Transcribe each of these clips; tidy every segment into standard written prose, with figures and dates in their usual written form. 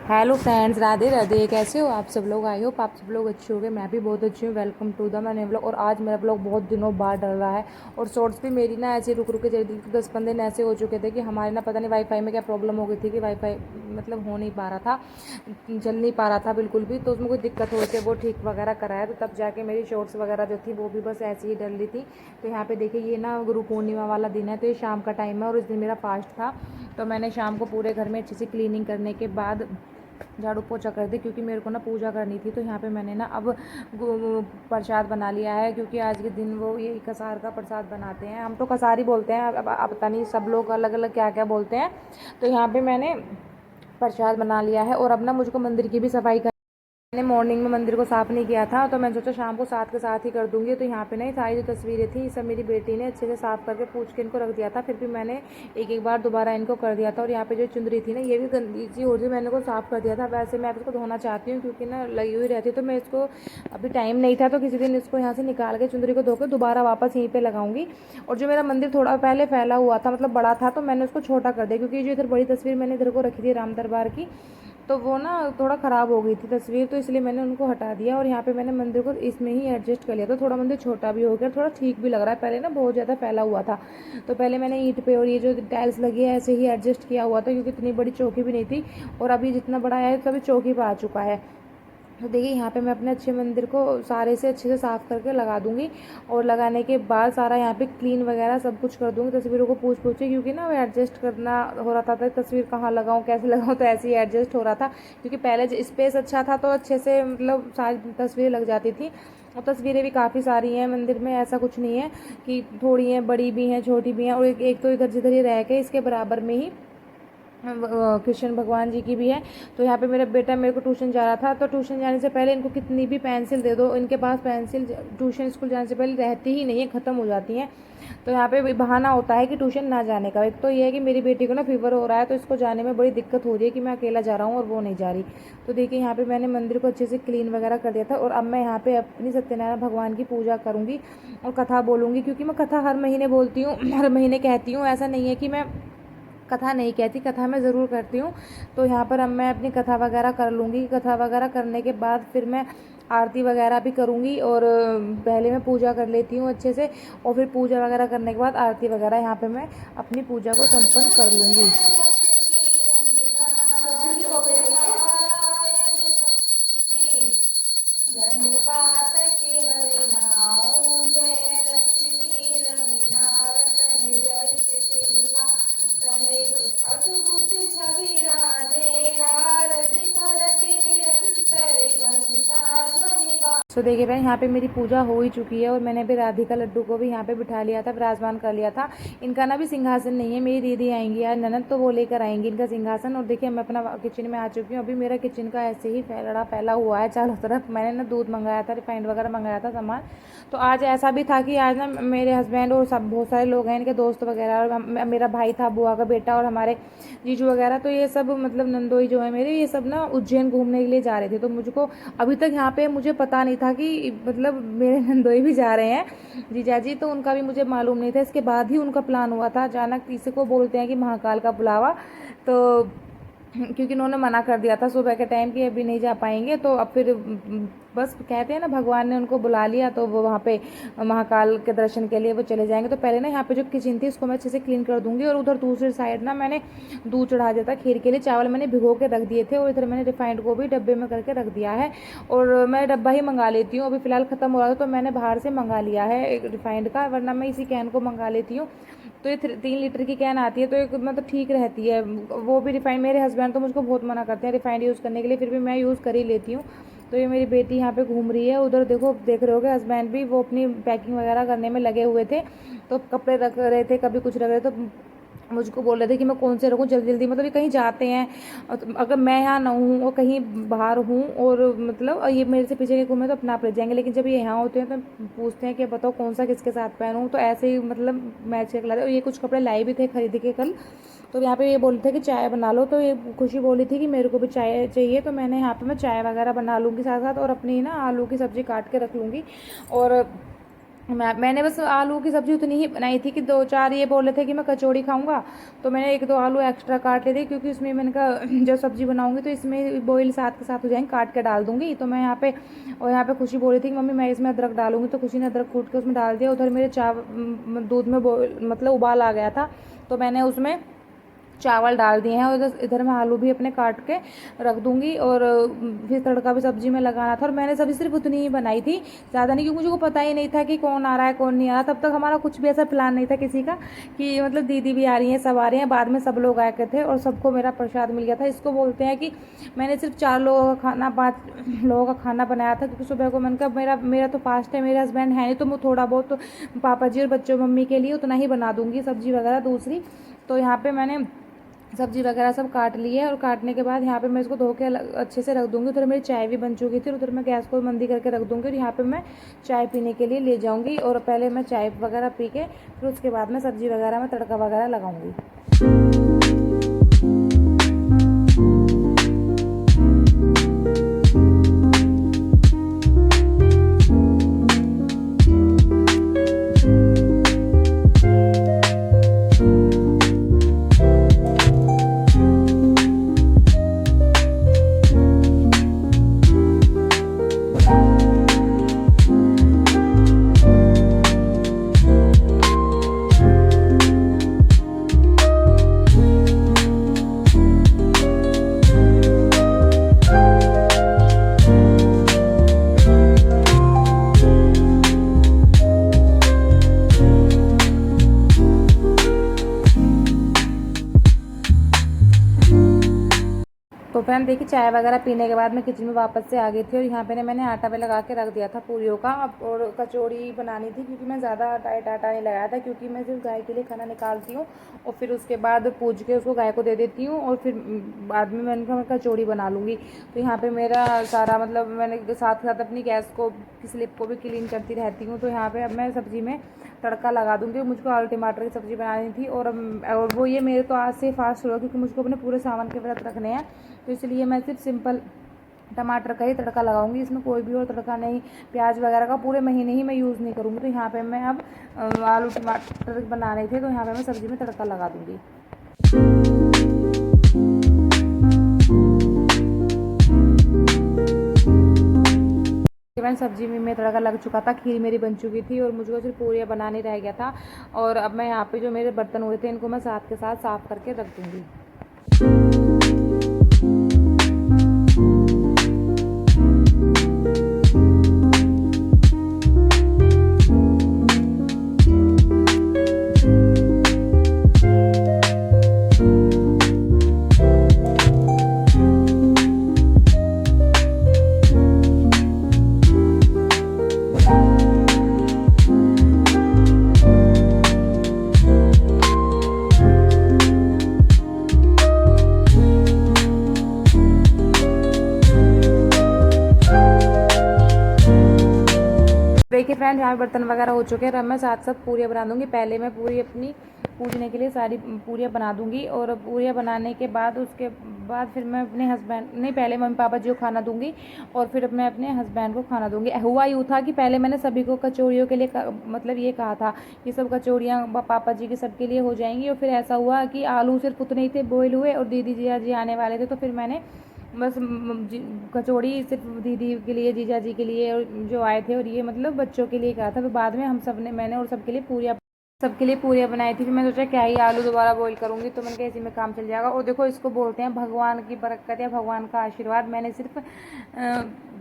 Hello friends, Radhe Radhe. कैसे हो आप सब लोग? आई होप आप सब लोग अच्छे होंगे। मैं भी बहुत अच्छी हूँ। Welcome to the my vlog. और आज मेरा ब्लॉग बहुत दिनों बाद डल रहा है और शॉर्ट्स भी मेरी ना ऐसे रुक रुक के जल्दी 10-15 दिन ऐसे हो चुके थे कि हमारे ना पता नहीं वाईफाई में क्या प्रॉब्लम हो गई थी कि वाईफाई मतलब हो नहीं पा रहा था, चल नहीं पा रहा था बिल्कुल भी। तो उसमें कोई दिक्कत हो रही थी, वो ठीक वगैरह कराया तो तब जाके मेरी शॉर्ट्स वगैरह जो थी वो भी बस ऐसे ही डल रही थी। तो यहाँ पे देखिए, ये ना गुरु पूर्णिमा वाला दिन है, तो ये शाम का टाइम है और इस दिन मेरा फास्ट था। तो मैंने शाम को पूरे घर में अच्छे से क्लीनिंग करने के बाद झाड़ू पोछा कर दी, क्योंकि मेरे को ना पूजा करनी थी। तो यहाँ पे मैंने ना अब प्रसाद बना लिया है, क्योंकि आज के दिन वो ये कसार का प्रसाद बनाते हैं। हम तो कसार ही बोलते हैं, अब पता नहीं सब लोग अलग अलग क्या क्या बोलते हैं। तो यहाँ पे मैंने प्रसाद बना लिया है और अब ना मुझको मंदिर की भी सफाई कर। मैंने मॉर्निंग में मंदिर को साफ़ नहीं किया था, तो मैंने सोचा शाम को साथ के साथ ही कर दूंगी। तो यहाँ पे ना सारी जो तस्वीरें थी सब मेरी बेटी ने अच्छे से साफ़ करके पूछ के इनको रख दिया था। फिर भी मैंने एक एक बार दोबारा इनको कर दिया था। और यहाँ पे जो चुंदरी थी ना, ये भी गंदी सी हो रही थी, मैंने इनको साफ़ कर दिया था। वैसे मैं इसको धोना चाहती हूँ, क्योंकि ना लगी हुई रहती, तो मैं इसको अभी टाइम नहीं था, तो किसी दिन इसको यहाँ से निकाल के चुंदरी को धो के दोबारा वापस यहीं पर लगाऊंगी। और जो मेरा मंदिर थोड़ा पहले फैला हुआ था, मतलब बड़ा था, तो मैंने उसको छोटा कर दिया, क्योंकि जो इधर बड़ी तस्वीर मैंने इधर को रखी थी राम दरबार की, तो वो ना थोड़ा ख़राब हो गई थी तस्वीर, तो इसलिए मैंने उनको हटा दिया। और यहाँ पे मैंने मंदिर को इसमें ही एडजस्ट कर लिया, तो थोड़ा मंदिर छोटा भी हो गया, थोड़ा ठीक भी लग रहा है। पहले ना बहुत ज़्यादा फैला हुआ था, तो पहले मैंने ईंट पे और ये जो टाइल्स लगी है ऐसे ही एडजस्ट किया हुआ था, क्योंकि इतनी बड़ी चौकी भी नहीं थी। और अभी जितना बड़ा है तभी चौकी पर आ चुका है। तो देखिए, यहाँ पे मैं अपने अच्छे मंदिर को सारे से अच्छे से साफ़ करके लगा दूँगी। और लगाने के बाद सारा यहाँ पे क्लीन वगैरह सब कुछ कर दूँगी, तस्वीरों को पूछ के, क्योंकि ना वो एडजस्ट करना हो रहा था तस्वीर कहाँ लगाऊँ कैसे लगाऊँ, तो ऐसे ही एडजस्ट हो रहा था। क्योंकि पहले स्पेस अच्छा था, तो अच्छे से मतलब सारी तस्वीरें लग जाती थी। और तस्वीरें भी काफ़ी सारी हैं मंदिर में, ऐसा कुछ नहीं है कि थोड़ी हैं, बड़ी भी हैं छोटी भी हैं। और एक तो इधर जिधर ही रह के इसके बराबर में ही कृष्ण भगवान जी की भी है। तो यहाँ पे मेरा बेटा मेरे को ट्यूशन जा रहा था, तो ट्यूशन जाने से पहले इनको कितनी भी पेंसिल दे दो, इनके पास पेंसिल ट्यूशन स्कूल जाने से पहले रहती ही नहीं है, ख़त्म हो जाती हैं। तो यहाँ पे बहाना होता है कि ट्यूशन ना जाने का। एक तो ये है कि मेरी बेटी को ना फीवर हो रहा है, तो इसको जाने में बड़ी दिक्कत हो रही है कि मैं अकेला जा रहा हूँ और वो नहीं जा रही। तो देखिए, यहाँ पे मैंने मंदिर को अच्छे से क्लीन वगैरह कर दिया था। और अब मैं यहाँ पे अपनी सत्यनारायण भगवान की पूजा करूँगी और कथा बोलूँगी, क्योंकि मैं कथा हर महीने बोलती हूँ, हर महीने कहती हूँ। ऐसा नहीं है कि मैं कथा नहीं कहती, कथा मैं ज़रूर करती हूँ। तो यहाँ पर अब मैं अपनी कथा वगैरह कर लूँगी। कथा वगैरह करने के बाद फिर मैं आरती वगैरह भी करूँगी। और पहले मैं पूजा कर लेती हूँ अच्छे से, और फिर पूजा वगैरह करने के बाद आरती वगैरह यहाँ पे मैं अपनी पूजा को संपन्न कर लूँगी। तो देखिए बहन, यहाँ पे मेरी पूजा हो ही चुकी है और मैंने भी राधिका लड्डू को भी यहाँ पे बिठा लिया था, विराजमान कर लिया था। इनका ना भी सिंहासन नहीं है, मेरी दीदी आएंगी यार ननद, तो वो लेकर आएंगी इनका सिंहासन। और देखिए, मैं अपना किचन में आ चुकी हूँ। अभी मेरा किचन का ऐसे ही फैला हुआ है चारों तरफ। मैंने ना दूध मंगाया था, रिफाइंड वगैरह मंगाया था सामान। तो आज ऐसा भी था कि आज ना मेरे हस्बैंड और सब बहुत सारे लोग हैं, इनके दोस्त वगैरह, और मेरा भाई था, बुआ का बेटा, और हमारे जीजू वगैरह। तो ये सब मतलब नंदोई जो है मेरे, ये सब ना उज्जैन घूमने के लिए जा रहे थे। तो मुझको अभी तक यहाँ पे मुझे पता नहीं था कि मतलब मेरे नंदोई भी जा रहे हैं जीजा जी, तो उनका भी मुझे मालूम नहीं था। इसके बाद ही उनका प्लान हुआ था अचानक। इसी को बोलते हैं कि महाकाल का बुलावा। तो क्योंकि उन्होंने मना कर दिया था सुबह के टाइम कि अभी नहीं जा पाएंगे, तो अब फिर बस कहते हैं ना, भगवान ने उनको बुला लिया, तो वो वहाँ पे महाकाल के दर्शन के लिए वो चले जाएंगे। तो पहले ना यहाँ पे जो किचन थी उसको मैं अच्छे से क्लीन कर दूंगी। और उधर दूसरी साइड ना मैंने दूध चढ़ा दिया था खीर के लिए, चावल मैंने भिगो के रख दिए थे, और इधर मैंने रिफाइंड को भी डब्बे में करके रख दिया है। और मैं डब्बा ही मंगा लेती हूँ, अभी फ़िलहाल ख़त्म हो रहा था, तो मैंने बाहर से मंगा लिया है एक रिफाइंड का, वरना मैं इसी कैन को मंगा लेती हूँ। तो ये 3 लीटर की कैन आती है, तो एक मतलब ठीक रहती है वो भी रिफाइंड। मेरे हस्बैंड तो मुझको बहुत मना करते हैं रिफाइंड यूज़ करने के लिए, फिर भी मैं यूज़ कर ही लेती हूँ। तो ये मेरी बेटी यहाँ पे घूम रही है। उधर देखो, देख रहे होगे हस्बैंड भी वो अपनी पैकिंग वगैरह करने में लगे हुए थे, तो कपड़े रख रहे थे, कभी कुछ रख रहे थे। तो मुझको बोल रहे थे कि मैं कौन से रखूँ जल्दी जल्दी, मतलब ये कहीं जाते हैं, अगर मैं यहाँ ना हूँ और कहीं बाहर हूँ, और मतलब ये मेरे से पीछे के घूमे तो अपना आप ले जाएंगे, लेकिन जब ये यहाँ होते हैं तो पूछते हैं कि बताओ कौन सा किसके साथ पहनूँ। तो ऐसे ही मतलब मैच करके लाते। और ये कुछ कपड़े लाए भी थे खरीद के कल। तो यहाँ पे ये बोल रहे थे कि चाय बना लो, तो ये खुशी बोली थी कि मेरे को भी चाय चाहिए, तो मैंने यहाँ पे मैं चाय वगैरह बना लूँगी साथ साथ, और अपनी ना आलू की सब्ज़ी काट के रख लूँगी। और मैंने बस आलू की सब्ज़ी उतनी ही बनाई थी कि 2-4 ये बोल रहे थे कि मैं कचौड़ी खाऊंगा, तो मैंने 1-2 आलू एक्स्ट्रा काट लिए थे, क्योंकि उसमें मैंने कहा जब सब्ज़ी बनाऊंगी तो इसमें बॉईल साथ के साथ हो जाएंगे, काट के डाल दूंगी। तो मैं यहाँ पे, और यहाँ पे खुशी बोल रही थी कि मम्मी मैं इसमें अदरक डालूंगी, तो खुशी ने अदरक कूट के उसमें डाल दिया। उधर मेरे दूध में मतलब उबाल आ गया था, तो मैंने उसमें चावल डाल दिए हैं, और इधर मैं आलू भी अपने काट के रख दूंगी। और फिर तड़का भी सब्जी में लगाना था, और मैंने सब्जी सिर्फ उतनी ही बनाई थी, ज़्यादा नहीं, क्योंकि मुझे को पता ही नहीं था कि कौन आ रहा है कौन नहीं आ रहा। तब तक हमारा कुछ भी ऐसा प्लान नहीं था किसी का कि मतलब दीदी भी आ रही हैं, सब आ रहे हैं। बाद में सब लोग आए थे और सबको मेरा प्रसाद मिल गया था। इसको बोलते हैं कि मैंने सिर्फ 4 लोगों का खाना, 5 लोगों का खाना बनाया था, क्योंकि सुबह को मैंने कहा मेरा तो फास्ट है, मेरे हस्बैंड है नहीं, तो मैं थोड़ा बहुत तो पापा जी और बच्चों मम्मी के लिए उतना ही बना दूंगी सब्जी वगैरह दूसरी। तो यहाँ पे मैंने सब्जी वगैरह सब काट ली है, और काटने के बाद यहाँ पे मैं इसको धो के अच्छे से रख दूँगी। उधर मेरी चाय भी बन चुकी थी, उधर मैं गैस को मंदी करके रख दूँगी, और यहाँ पे मैं चाय पीने के लिए ले जाऊँगी। और पहले मैं चाय वगैरह पी के फिर उसके बाद मैं सब्जी वगैरह में तड़का वगैरह लगाऊँगी। तो फ्रेंड देखिए, चाय वगैरह पीने के बाद मैं किचन में वापस से आ गई थी, और यहाँ पे मैंने आटा भी लगा के रख दिया था पूरियों का। और कचौड़ी बनानी थी, क्योंकि मैं ज़्यादा टाइट आटा नहीं लगाया था, क्योंकि मैं सिर्फ गाय के लिए खाना निकालती हूँ और फिर उसके बाद पूज के उसको गाय को दे देती हूँ, और फिर बाद में मैं कचौड़ी बना लूँगी। तो यहाँ पर मेरा सारा मतलब मैंने साथ साथ अपनी गैस को की स्लिप को भी क्लीन करती रहती हूँ। तो यहाँ पर अब मैं सब्ज़ी में तड़का लगा दूँगी। मुझको आलू टमाटर की सब्ज़ी बनानी थी, और वो ये मेरे तो आज से फास्ट हुआ, क्योंकि मुझको अपने पूरे सामान के व्रत रखने हैं, तो इसलिए मैं सिर्फ सिंपल टमाटर का ही तड़का लगाऊंगी। इसमें कोई भी और तड़का नहीं, प्याज वगैरह का पूरे महीने ही मैं यूज़ नहीं करूँगी। तो यहाँ पे मैं अब आलू टमाटर बनाने थे, तो यहाँ पे मैं सब्ज़ी में तड़का लगा दूँगी। मैंने सब्जी में तड़का लग चुका था, खीर मेरी बन चुकी थी, और मुझको सिर्फ पूरियाँ बनाने रह गया था। और अब मैं यहाँ पे जो मेरे बर्तन हुए थे इनको मैं साथ के साथ साफ़ करके रख दूँगी। देखिए फ्रेंड, यहाँ पे बर्तन वगैरह हो चुके हैं। अब मैं साथ साथ पूरियाँ बना दूँगी। पहले मैं पूरी अपनी पूजने के लिए सारी पूरियाँ बना दूँगी, और पूरियाँ बनाने के बाद उसके बाद फिर मैं अपने हस्बैंड नहीं, पहले मम्मी पापा जी को खाना दूँगी, और फिर मैं अपने हस्बैंड को खाना दूँगी। हुआ यूँ था कि पहले मैंने सभी को कचौड़ियों के लिए मतलब ये कहा था कि सब कचौड़ियाँ पापा जी के सबके लिए हो जाएंगी, और फिर ऐसा हुआ कि आलू सिर्फ उतने ही थे बॉयल हुए, और दीदी जी आने वाले थे, तो फिर मैंने बस कचौड़ी सिर्फ दीदी के लिए, जीजा जी के लिए और जो आए थे, और ये मतलब बच्चों के लिए कहा था। फिर बाद में हम सब ने, मैंने और सबके लिए पूरियाँ बनाई थी। फिर मैं सोचा क्या ही आलू दोबारा बॉईल करूँगी, तो मैंने कहा इसी में काम चल जाएगा। और देखो, इसको बोलते हैं भगवान की बरकत या भगवान का आशीर्वाद। मैंने सिर्फ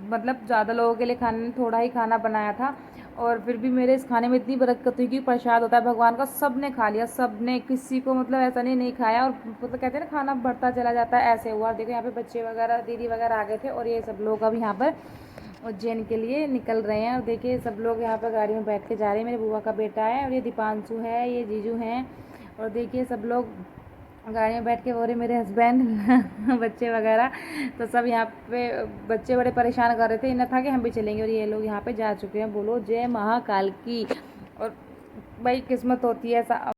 मतलब ज़्यादा लोगों के लिए थोड़ा ही खाना बनाया था, और फिर भी मेरे इस खाने में इतनी बरकत हुई कि प्रसाद होता है भगवान का, सब ने खा लिया, सब ने, किसी को मतलब ऐसा नहीं खाया, और मतलब कहते हैं ना खाना बढ़ता चला जाता है, ऐसे हुआ। देखो यहाँ पे बच्चे वगैरह, दीदी वगैरह आ गए थे, और ये सब लोग अब यहाँ पर उज्जैन के लिए निकल रहे हैं। और देखिए सब लोग यहाँ पर गाड़ी में बैठ के जा रहे हैं। मेरे बुआ का बेटा है, और ये दीपांशु है, ये जीजू हैं, और देखिए सब लोग गाड़ी में बैठ के, हो रहे मेरे हस्बैंड बच्चे वगैरह, तो सब यहाँ पे बच्चे बड़े परेशान कर रहे थे, इन्हें था कि हम भी चलेंगे, और ये लोग यहाँ पे जा चुके हैं। बोलो जय महाकाल की। और भाई किस्मत होती है ऐसा।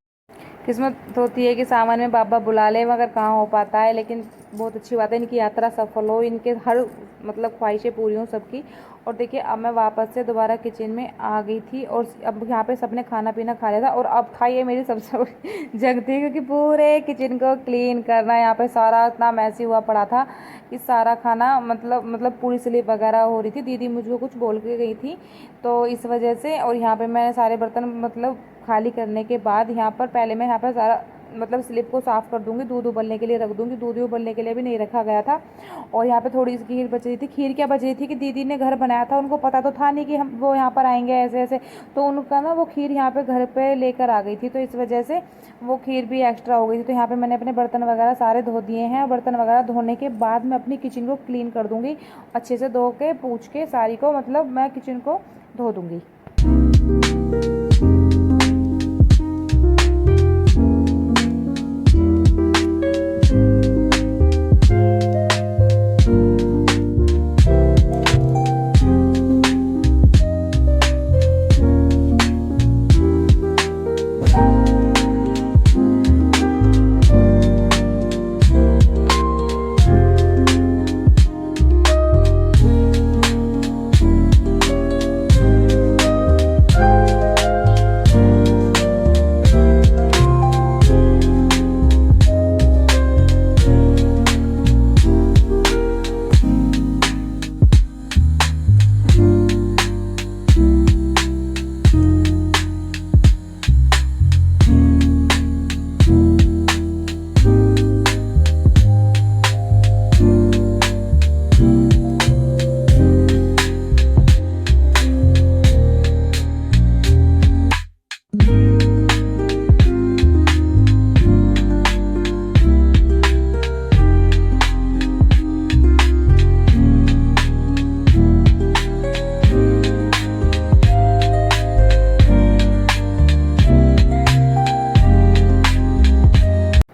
किस्मत होती है कि सावन में बाबा बुला ले, मगर कहाँ हो पाता है। लेकिन बहुत अच्छी बात है, इनकी यात्रा सफल हो, इनके हर मतलब ख्वाहिशें पूरी हों सबकी। और देखिए अब मैं वापस से दोबारा किचन में आ गई थी और अब यहाँ पे सबने खाना पीना खा लिया था और अब था ये मेरी सबसे बड़ी जग थी, क्योंकि पूरे किचन को क्लीन करना। यहाँ पे सारा इतना मैसी हुआ पड़ा था कि सारा खाना मतलब पूरी स्लिप वगैरह हो रही थी। दीदी मुझको कुछ बोल के गई थी तो इस वजह से। और यहाँ पे मैं सारे बर्तन मतलब खाली करने के बाद यहाँ पर पहले मैं यहाँ पर सारा मतलब स्लिप को साफ़ कर दूंगी, दूध उबलने के लिए रख दूंगी। दूध उबलने के लिए भी नहीं रखा गया था। और यहाँ पे थोड़ी सी खीर बच रही थी। खीर क्या बच रही थी कि दीदी ने घर बनाया था, उनको पता तो था नहीं कि हम वो यहाँ पर आएंगे ऐसे ऐसे, तो उनका ना वो खीर यहाँ पे घर पे लेकर आ गई थी, तो इस वजह से वो खीर भी एक्स्ट्रा हो गई थी। तो यहाँ पे मैंने अपने बर्तन वगैरह सारे धो दिए हैं और बर्तन वगैरह धोने के बाद मैं अपनी किचन को क्लीन कर दूँगी, अच्छे से धो के पूछ के सारी को, मतलब मैं किचन को धो दूँगी।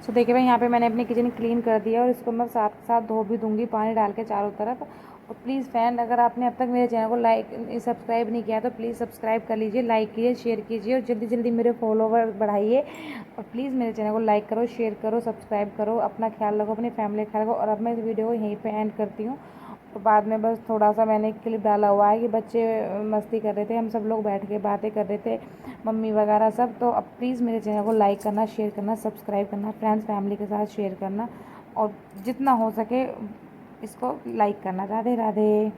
देखिए भाई यहाँ पे मैंने अपनी किचन क्लीन कर दिया और इसको मैं साथ साथ धो भी दूंगी पानी डाल के चारों तरफ। और प्लीज़ फ्रेंड, अगर आपने अब तक मेरे चैनल को सब्सक्राइब नहीं किया तो प्लीज़ सब्सक्राइब कर लीजिए, लाइक कीजिए, शेयर कीजिए और जल्दी जल्दी मेरे फॉलोवर बढ़ाइए। और प्लीज़ मेरे चैनल को लाइक करो, शेयर करो, सब्सक्राइब करो। अपना ख्याल रखो, अपनी फैमिली का ख्याल रखो। और अब मैं इस वीडियो को यहीं पर एंड करती हूँ। तो बाद में बस थोड़ा सा मैंने क्लिप डाला हुआ है कि बच्चे मस्ती कर रहे थे, हम सब लोग बैठ के बातें कर रहे थे, मम्मी वगैरह सब। तो अब प्लीज़ मेरे चैनल को लाइक करना, शेयर करना, सब्सक्राइब करना, फ्रेंड्स फैमिली के साथ शेयर करना और जितना हो सके इसको लाइक करना। राधे राधे।